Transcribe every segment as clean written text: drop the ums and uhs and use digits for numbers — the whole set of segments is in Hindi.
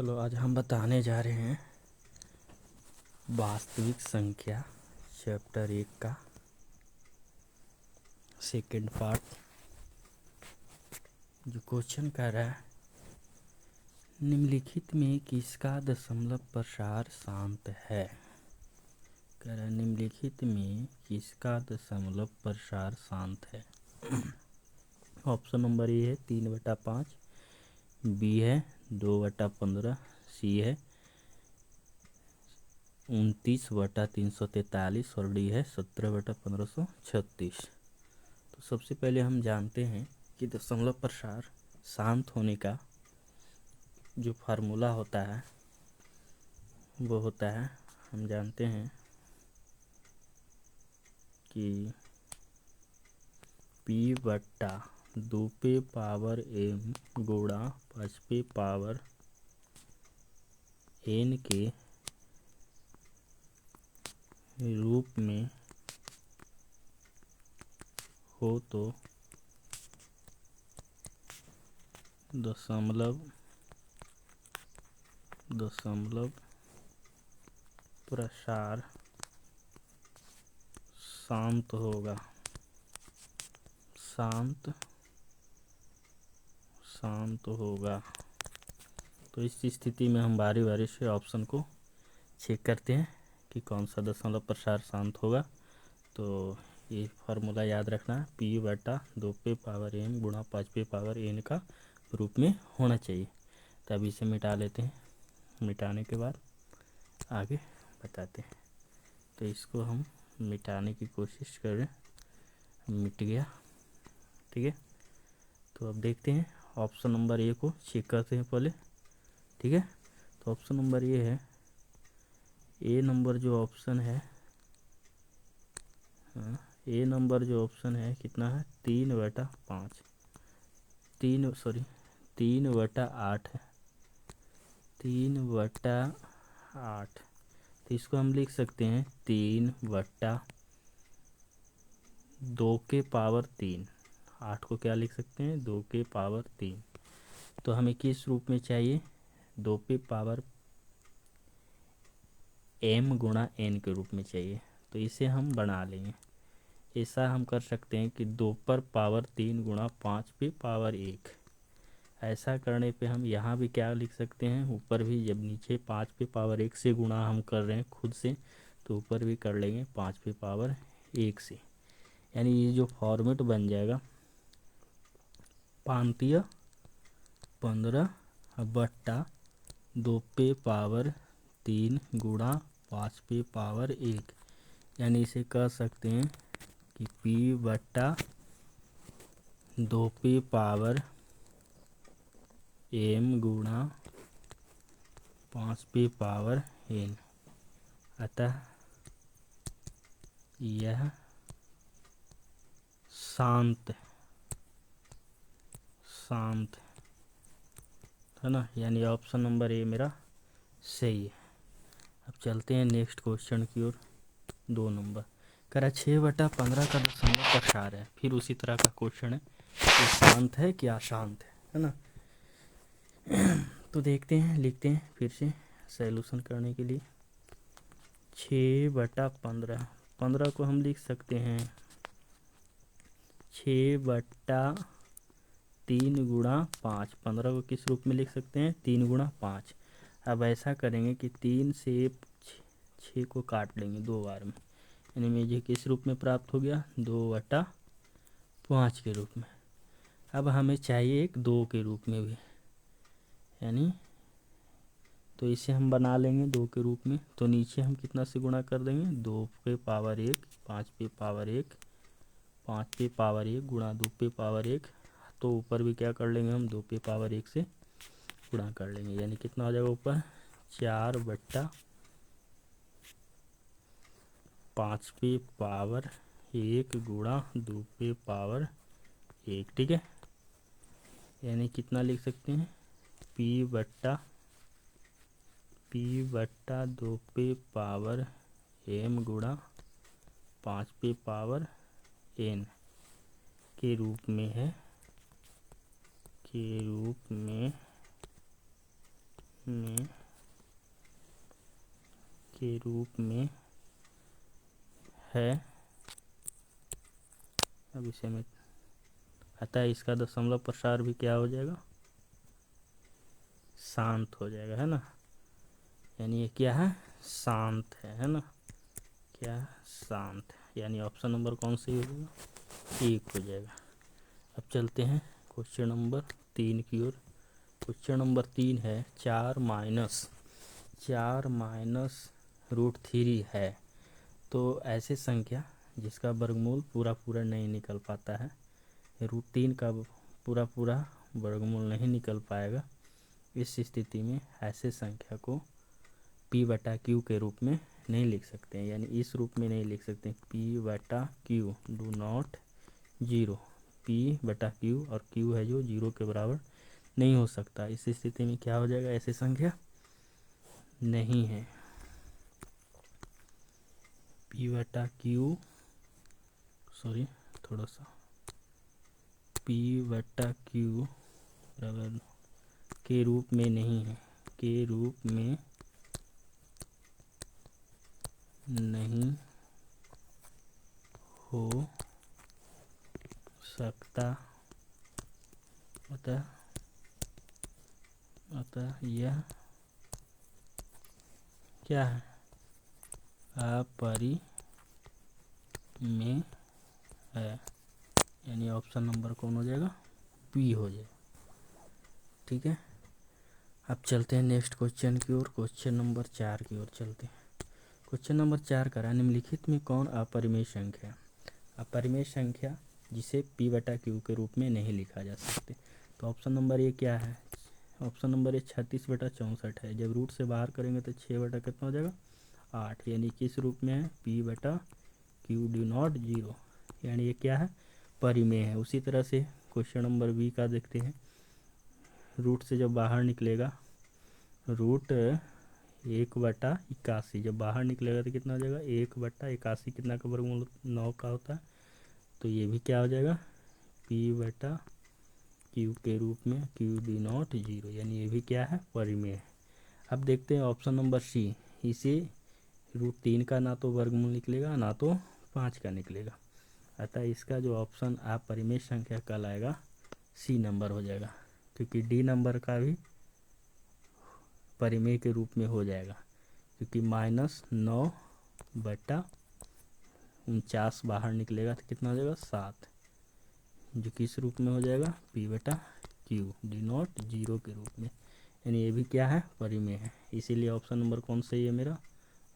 चलो आज हम बताने जा रहे हैं वास्तविक संख्या चैप्टर 1 का सेकंड पार्ट। जो क्वेश्चन कर रहा है, निम्नलिखित में किसका दशमलव प्रसार शांत है। कह रहा है निम्नलिखित में किसका दशमलव प्रसार शांत है। ऑप्शन नंबर ए है 3/5, बी है 2/15, सी है 29/343 और डी है 17/1536। तो सबसे पहले हम जानते हैं कि दशमलव प्रसार शांत होने का जो फार्मूला होता है वो होता है, हम जानते हैं कि P/2m गुणा 5n के रूप में हो तो दशमलव प्रसार शांत होगा। शांत होगा। तो इस स्थिति में हम बारी बारी से ऑप्शन को चेक करते हैं कि कौन सा दशमलव प्रसार शांत होगा। तो ये फार्मूला याद रखना है, P/2m गुणा 5n का रूप में होना चाहिए। तो अभी इसे मिटा लेते हैं, मिटाने के बाद आगे बताते हैं। तो इसको हम मिटाने की कोशिश कर रहे हैं, मिट गया। ठीक है, तो अब देखते हैं ऑप्शन नंबर ए को चेक करते हैं पहले। ठीक है, तो ऑप्शन नंबर ए है, ए नंबर जो ऑप्शन है, ए नंबर जो ऑप्शन है कितना है 3/5, 3/8 है, 3/8। तो इसको हम लिख सकते हैं 3/2 8 को क्या लिख सकते हैं 2 के पावर 3। तो हमें किस रूप में चाहिए 2m गुणा n के रूप में चाहिए। तो इसे हम बना लेंगे। ऐसा हम कर सकते हैं कि 2/3 गुणा 5/1। ऐसा करने पे हम यहाँ भी क्या लिख सकते हैं, ऊपर भी जब नीचे 5/1 से गुणा हम कर रहे हैं खुद से, तो ऊपर भी कर लेंगे 5/1 से। यानी ये जो फॉर्मेट बन जाएगा 5/15 गुणा 5/1। यानी इसे कह सकते हैं कि P/2m गुणा 5/n। अतः यह शांत है ना, यानी ऑप्शन नंबर ए मेरा सही है। अब चलते हैं नेक्स्ट क्वेश्चन की ओर। 2 नंबर कह रहा 6/15 का दशमलव प्रसार है। फिर उसी तरह का क्वेश्चन है, ये शांत है कि अशांत है ना। तो देखते हैं, लिखते हैं फिर से सॉल्यूशन करने के लिए। 6/15, 15 को हम लिख सकते हैं 6/3 गुणा 5। 15 को किस रूप में लिख सकते हैं 3 गुणा 5। अब ऐसा करेंगे कि 3 से 6 को काट लेंगे 2 बार में, यानी मुझे किस रूप में प्राप्त हो गया 2/5 के रूप में। अब हमें चाहिए एक 2 के रूप में भी, यानी तो इसे हम बना लेंगे 2 के रूप में। तो नीचे हम कितना से गुणा कर देंगे 2/1, 5/1, 5/1 गुणा 2/1। तो ऊपर भी क्या कर लेंगे हम 2/1 से गुणा कर लेंगे, यानी कितना हो जाएगा ऊपर 4/5/1 गुणा 2/1। ठीक है, यानी कितना लिख सकते हैं P/2m गुणा 5/n के रूप में में के रूप में है। अब इसे में अतः इसका दशमलव प्रसार भी क्या हो जाएगा, शांत हो जाएगा, है ना। यानी ये क्या है, शांत है ना। क्या शांत, यानी ऑप्शन नंबर कौन सी हो जाएगा, 1 हो जाएगा। अब चलते हैं क्वेश्चन नंबर 3 की ओर। क्वेश्चन नंबर 3 है 4 माइनस √3 है। तो ऐसे संख्या जिसका वर्गमूल पूरा पूरा नहीं निकल पाता है, √3 का पूरा पूरा वर्गमूल नहीं निकल पाएगा, इस स्थिति में ऐसे संख्या को p/q के रूप में नहीं लिख सकते हैं, यानी इस रूप में नहीं लिख सकते। p/q डू नॉट 0, p/q और q है जो 0 के बराबर नहीं हो सकता। इस स्थिति में क्या हो जाएगा, ऐसी संख्या नहीं है। p/q सॉरी थोड़ा सा p/q बराबर के रूप में नहीं है, के रूप में नहीं हो सकता। अतः यह क्या है, अपरिमेय है। यानी ऑप्शन नंबर कौन हो जाएगा, बी हो जाएगा। ठीक है, अब चलते हैं नेक्स्ट क्वेश्चन की ओर। क्वेश्चन नंबर 4 की ओर चलते हैं। क्वेश्चन नंबर 4 करा, निम्नलिखित में कौन अपरिमेय संख्या, अपरिमेय संख्या जिसे p/q के रूप में नहीं लिखा जा सकते। तो ऑप्शन नंबर ए क्या है, ऑप्शन नंबर ए 36/64 है। जब रूट से बाहर करेंगे तो 6 कितना हो जाएगा, 8। यानी किस रूप में है, p/q डू नॉट 0, यानी ये क्या है, परिमेय है। उसी तरह से क्वेश्चन नंबर बी का देखते हैं। रूट से जब बाहर निकलेगा, रूट 1/81, जब बाहर निकलेगा तो कितना हो जाएगा, 1/81 कितना का वर्गमूल 9 का होता है। तो ये भी क्या हो जाएगा, p/q के रूप में q डू नॉट 0, यानी ये भी क्या है, परिमेय है। अब देखते हैं ऑप्शन नंबर सी, इसे √3 का ना तो वर्गमूल निकलेगा ना तो 5 का निकलेगा, अतः इसका जो ऑप्शन अपरिमेय संख्या कहलाएगा सी नंबर हो जाएगा, क्योंकि डी नंबर का भी परिमेय के रूप में हो जाएगा, क्योंकि -9/49 बाहर निकलेगा तो कितना हो जाएगा, 7, जो किस रूप में हो जाएगा, p/q डी नॉट 0 के रूप में, यानी ये भी क्या है, परिमेय है। इसीलिए ऑप्शन नंबर कौन सही है मेरा,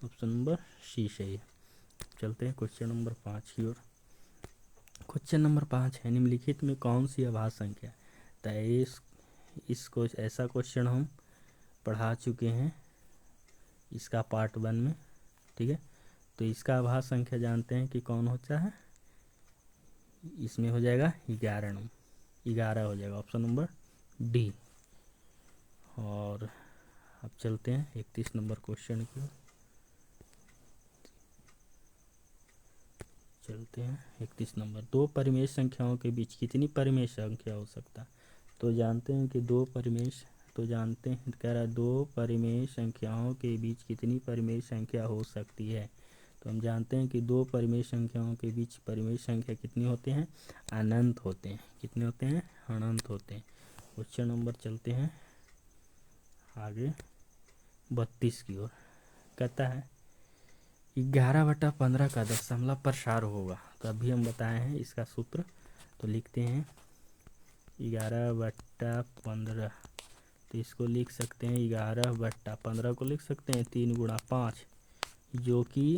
ऑप्शन नंबर सी सही है। चलते हैं क्वेश्चन नंबर 5 की ओर। क्वेश्चन नंबर 5 है, निम्नलिखित में कौन सी अभाज्य संख्या। तो इसको ऐसा क्वेश्चन हम पढ़ा चुके हैं इसका पार्ट 1 में। ठीक है, तो इसका अभाज्य संख्या जानते हैं कि कौन होता है, इसमें हो जाएगा 11 हो जाएगा, ऑप्शन नंबर डी। और अब चलते हैं 31 नंबर क्वेश्चन की ओर। चलते हैं 31 नंबर, दो परिमेय संख्याओं के बीच कितनी परिमेय संख्या हो सकता है। तो जानते हैं कि कह रहा है दो परिमेय संख्याओं के बीच कितनी परिमेय संख्या हो सकती है। तो हम जानते हैं कि दो परिमेय संख्याओं के बीच परिमेय संख्या कितनी होते हैं, अनंत होते हैं। कितने होते हैं, अनंत होते हैं। क्वेश्चन नंबर चलते हैं आगे 32 की ओर। कहता है 11/15 का दशमलव प्रसार होगा। तो अभी हम बताए हैं इसका सूत्र, तो लिखते हैं 11/15। तो इसको लिख सकते हैं 11/15 को लिख सकते हैं 3 × 5, जो कि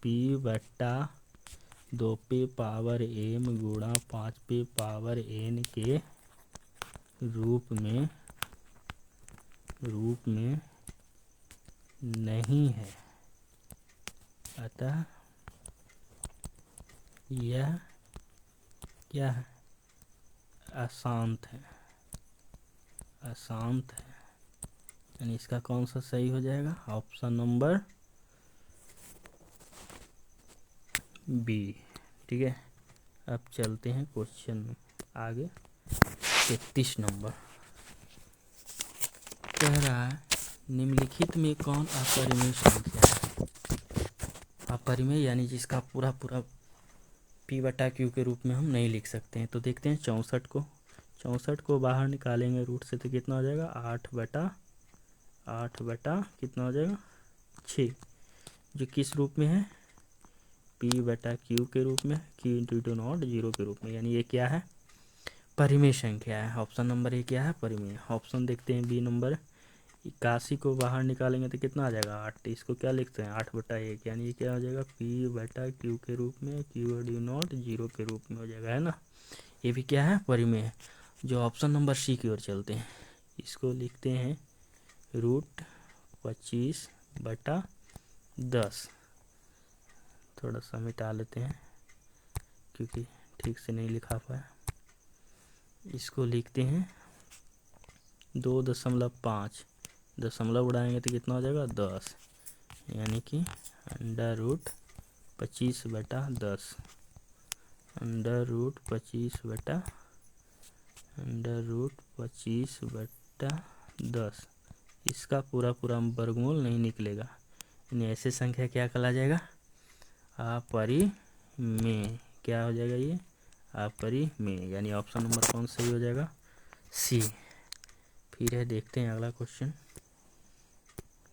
p/2m × 5n के रूप में नहीं है, अतः यह क्या है, अशांत है। यानी इसका कौन सा सही हो जाएगा, ऑप्शन नंबर बी। ठीक है, अब चलते हैं क्वेश्चन आगे 33 नंबर। कह रहा है निम्नलिखित में कौन अपरिमेय संख्या है? अपरिमेय यानी जिसका पूरा पूरा p बटा q के रूप में हम नहीं लिख सकते हैं। तो देखते हैं 64 को बाहर निकालेंगे रूट से तो कितना हो जाएगा 8 बटा कितना हो जाएगा 6, जो किस रूप में है p बटा q के रूप में, q इंटू नॉट 0 के रूप में, यानी ये क्या है परिमेय संख्या है। ऑप्शन नंबर ए क्या है परिमेय। ऑप्शन देखते हैं बी नंबर 81 को बाहर निकालेंगे तो कितना आ जाएगा 8, इसको क्या लिखते हैं 8 बटा 1, यानी ये क्या हो जाएगा p बटा q के रूप में, q डी नॉट 0 के रूप में हो जाएगा, है ना। ये भी क्या है परिमेय है। जो ऑप्शन नंबर सी की ओर चलते हैं, इसको लिखते हैं रूट 25 बटा 10। थोड़ा सा मिटा लेते हैं क्योंकि ठीक से नहीं लिखा पाया। इसको लिखते हैं 2.5, दशमलव उड़ाएंगे तो कितना हो जाएगा 10, यानी कि अंडर रूट 25 बटा 10, अंडर रूट 25 बटा 10। इसका पूरा पूरा वर्गमूल नहीं निकलेगा, यानी ऐसे संख्या क्या कहला जाएगा अपरिमेय। क्या हो जाएगा ये अपरिमेय, यानी ऑप्शन नंबर कौन सही हो जाएगा सी। फिर है देखते हैं अगला क्वेश्चन।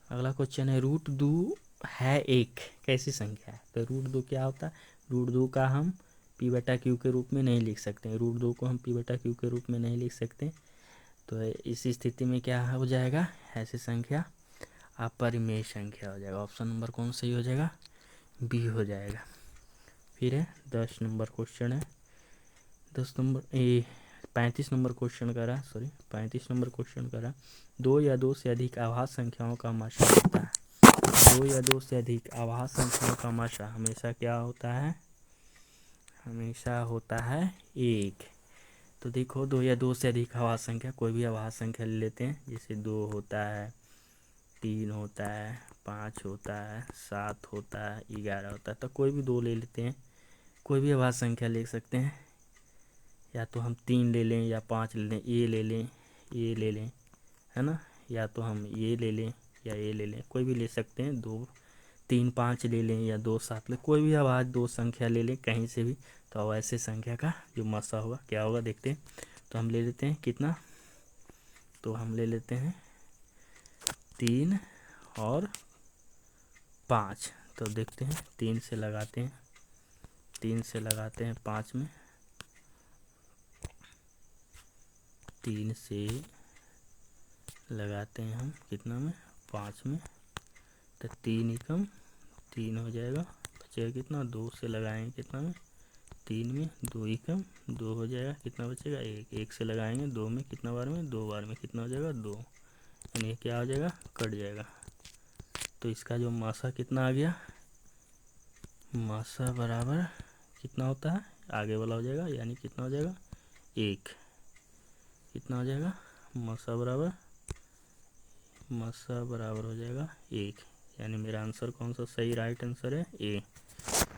अगला क्वेश्चन है रूट 2 है एक कैसी संख्या है। तो रूट 2 क्या होता है, रूट 2 का हम p बटा क्यू के रूप में नहीं लिख सकते, रूट 2 को हम p बटा क्यू के रूप में नहीं लिख सकते। तो इस स्थिति में क्या हो जाएगा ऐसी संख्या अपरिमेय संख्या हो जाएगा। ऑप्शन नंबर कौन सही हो जाएगा बी हो जाएगा। फिर है 10 नंबर क्वेश्चन है, 35 नंबर क्वेश्चन का रहा, 35 नंबर क्वेश्चन का रहा। 2 या 2 से अधिक आभाज्य संख्याओं का माशा होता है। 2 या 2 से अधिक आभाज्य संख्याओं का माशा हमेशा क्या होता है, हमेशा होता है 1। तो देखो 2 या 2 से अधिक आभाज्य संख्या, कोई भी आभाज्य संख्या ले लेते हैं, जैसे 2 होता है, 3 होता है, 5 होता है, 7 होता है, 11 होता है। तो कोई भी 2 ले लेते हैं, कोई भी आभाज्य संख्या ले सकते हैं, या तो हम 3 ले लें या 5 ले लें, ये ले लें, ये ले लें, है ना, या तो हम ये ले लें या ये ले लें, कोई भी ले सकते हैं। 2 3 5 ले लें या 2 7 ले, कोई भी आवाज़ 2 संख्या ले लें कहीं से भी। तो अब ऐसे संख्या का जो मासा होगा क्या होगा देखते हैं। तो हम ले लेते हैं कितना, तो हम ले लेते हैं 3 और 5। तो देखते हैं 3 से लगाते हैं, 3 से लगाते हैं 5 में, 3 से लगाते हैं हम कितना में 5 में, तो 3 एकम 3 हो जाएगा, बचेगा कितना 2 से लगाएंगे कितना में 3 में, 2 एकम 2 हो जाएगा, कितना बचेगा 1, 1 से लगाएंगे 2 में, कितना बार में 2 बार में, कितना हो जाएगा 2, यानी क्या हो जाएगा कट जाएगा। तो इसका जो मासा कितना आ गया, मासा बराबर कितना होता है आगे वाला हो जाएगा, यानी कितना हो जाएगा 1, कितना हो जाएगा मासा बराबर हो जाएगा 1, यानी मेरा आंसर कौन सा सही राइट आंसर है ए।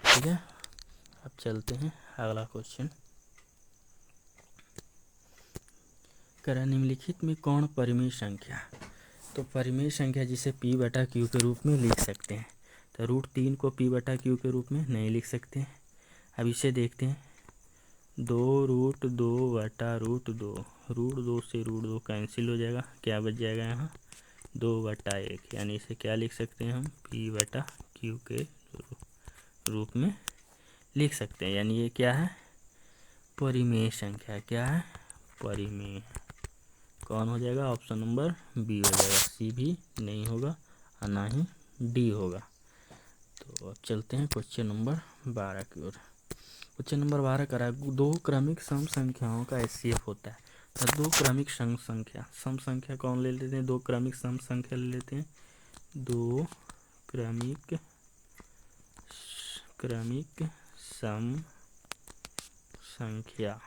ठीक है, अब चलते हैं अगला क्वेश्चन। करा निम्नलिखित में कौन परिमेय संख्या। तो परिमेय संख्या जिसे p बटा q के रूप में लिख सकते हैं। तो रूट 3 को p बटा q के रूप में नहीं लिख सकते। अब इसे देखते हैं 2 रूट 2 बटा रूट 2, रूट 2 से रूट 2 कैंसिल हो जाएगा, क्या बच जाएगा यहाँ 2 बटा 1, यानी इसे क्या लिख सकते हैं हम p बटा q के रूप में लिख सकते हैं, यानी ये क्या है परिमेय संख्या, क्या है परिमेय। कौन हो जाएगा ऑप्शन नंबर बी हो जाएगा, सी भी नहीं होगा और ना ही डी होगा। तो अब चलते हैं क्वेश्चन नंबर 12 की ओर। क्वेश्चन नंबर 12 करा 2 क्रमिक सम संख्याओं का एचसीएफ होता है। तो 2 क्रमिक सम संख्या कौन ले लेते हैं, 2 क्रमिक सम संख्या ले लेते हैं, 2 क्रमिक सम संख्या,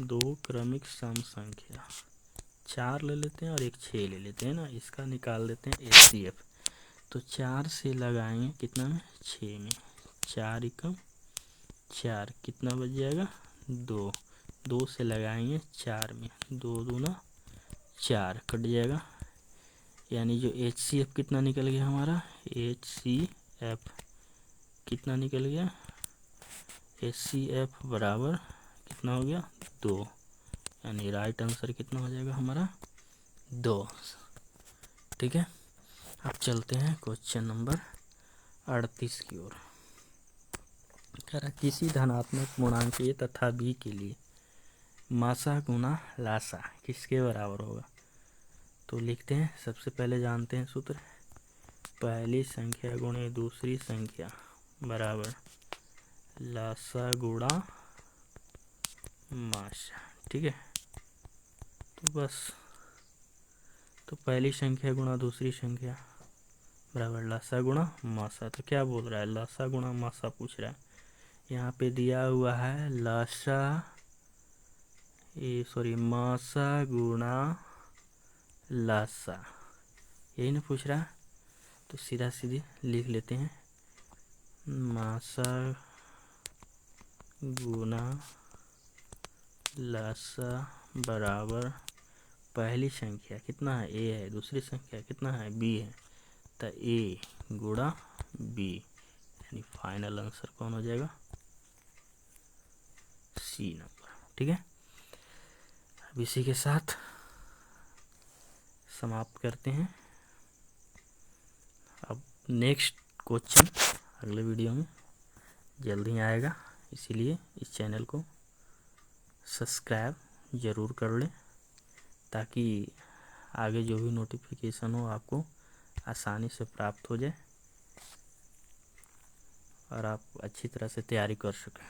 2 क्रमिक सम संख्या 4 ले लेते हैं और एक 6 ले लेते हैं ना, इसका निकाल देते हैं एचसीएफ। तो 4 से लगाएंगे कितना में 6 में, 4 एकम 4, कितना बच जाएगा 2, 2 से लगाएंगे 4 में, 2 दूना 4 कट जाएगा, यानी जो HCF कितना निकल गया हमारा, HCF कितना निकल गया, HCF बराबर कितना हो गया 2, यानी राइट आंसर कितना हो जाएगा हमारा 2। ठीक है, अब चलते हैं क्वेश्चन नंबर 38 की ओर। कह रहा किसी धनात्मक पूर्णांक A तथा B के लिए मासा गुना लासा किसके बराबर होगा। तो लिखते हैं, सबसे पहले जानते हैं सूत्र, पहली संख्या गुणे दूसरी संख्या बराबर लासा गुणा मासा। ठीक है, तो बस तो पहली संख्या गुणा दूसरी संख्या बराबर लासा गुणा मासा। तो क्या बोल रहा है, लासा गुणा मासा पूछ रहा है। यहाँ पे दिया हुआ है लासा मासा गुणा लासा, यही ना पूछ रहा है। तो सीधा सीधी लिख लेते हैं, मासा गुना लासा बराबर पहली संख्या कितना है A है, दूसरी संख्या कितना है B है, तो A गुणा B, यानी फाइनल आंसर कौन हो जाएगा, C नंबर। ठीक है, अब इसी के साथ समाप्त करते हैं। अब नेक्स्ट क्वेश्चन अगले वीडियो में जल्द ही आएगा, इसीलिए इस चैनल को सब्सक्राइब ज़रूर कर लें, ताकि आगे जो भी नोटिफिकेशन हो आपको आसानी से प्राप्त हो जाए और आप अच्छी तरह से तैयारी कर सकें।